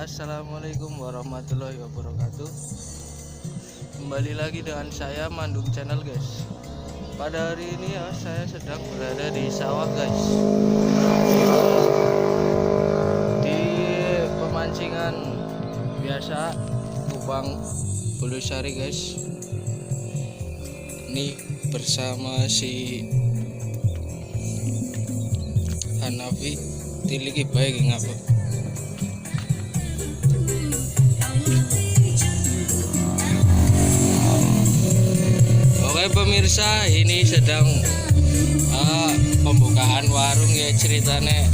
Assalamualaikum warahmatullahi wabarakatuh. Kembali lagi dengan saya Mandung Channel guys. Pada hari ini ya saya sedang berada di sawah guys, di pemancingan biasa Kubang Bulusari guys. Ini bersama si Hanafi tiliki baik ngapa. Oke pemirsa, ini sedang pembukaan warung ya, ceritanya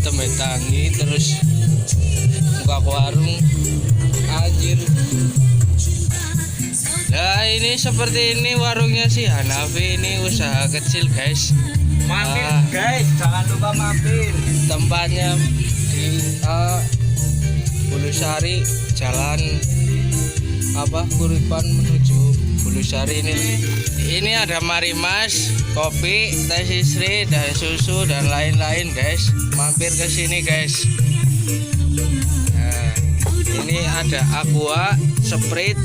tembe tangi terus buka warung anjir. Nah ini seperti ini warungnya si Hanafi, ini usaha kecil guys. Mampir guys, jangan lupa mampir. Tempatnya di Bulusari, jalan Kuripan menuju Bulusari ini. Ini ada marimas, kopi, teh sisri, dan susu dan lain-lain guys. Mampir ke sini guys. Nah, ini ada aqua, sprite,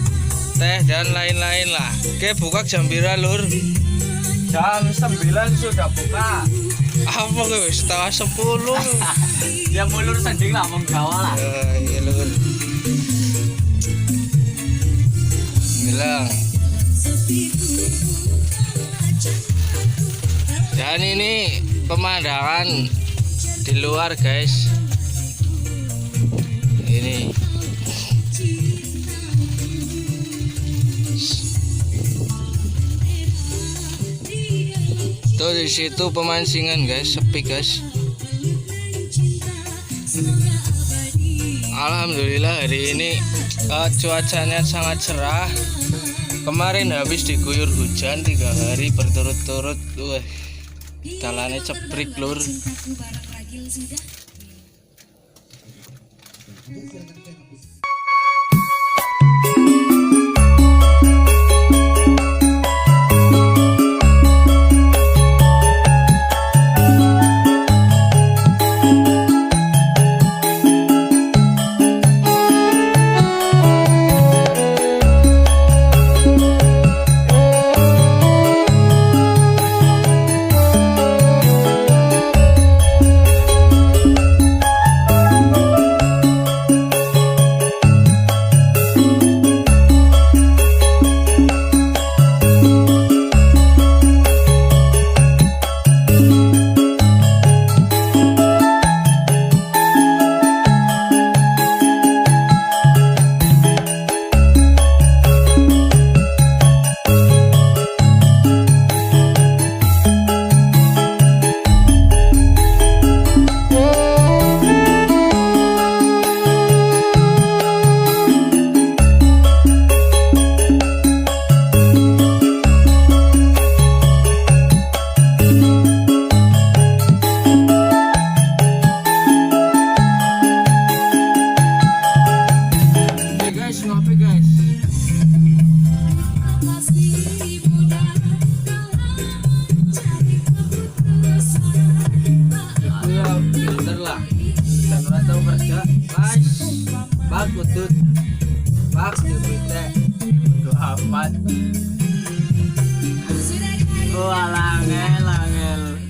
teh dan lain-lain lah. Oke, buka jam berapa lur? Jam 9 sudah buka. Apa gue setengah 10? Ya mulur sendiri lah mau Jawa lah. Iya lur. Bilang. Dan ini pemandangan di luar guys. Ini tuh di situ pemancingan guys, sepi guys. Alhamdulillah hari ini cuacanya sangat cerah. Kemarin habis diguyur hujan 3 hari berturut-turut. Wah, jalannya ceprik lur. Kutut pak jepitnya 24. Langel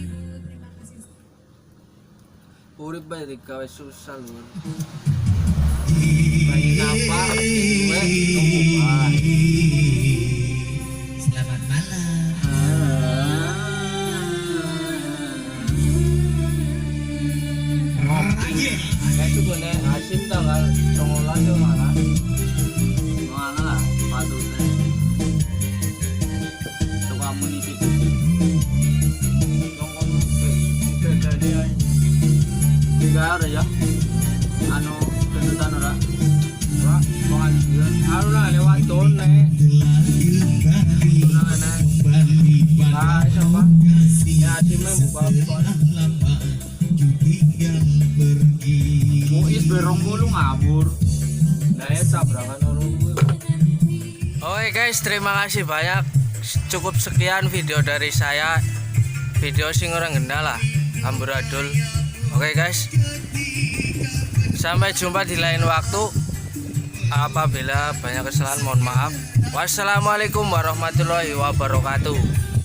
urip bae digawe susah lur. Pengen apa gue nunggu bae. Selamat malam. Kayak itu nih asin tanggal 19 yo malah. Mana lah patutnya. Coba amunisi itu. Tiga ada ya. Anu kendutan ora. Ora pengajian. Anu lah lewat tone. Nah, siapa? Ya, asimnya buka pon. Muis berong mulu ngabur. Nah, ya tabrakan orang gue. Oke guys, terima kasih banyak. Cukup sekian video dari saya. Video sing orang genda lah, amburadul. Oke guys, sampai jumpa di lain waktu. Apabila banyak kesalahan mohon maaf. Wassalamualaikum warahmatullahi wabarakatuh.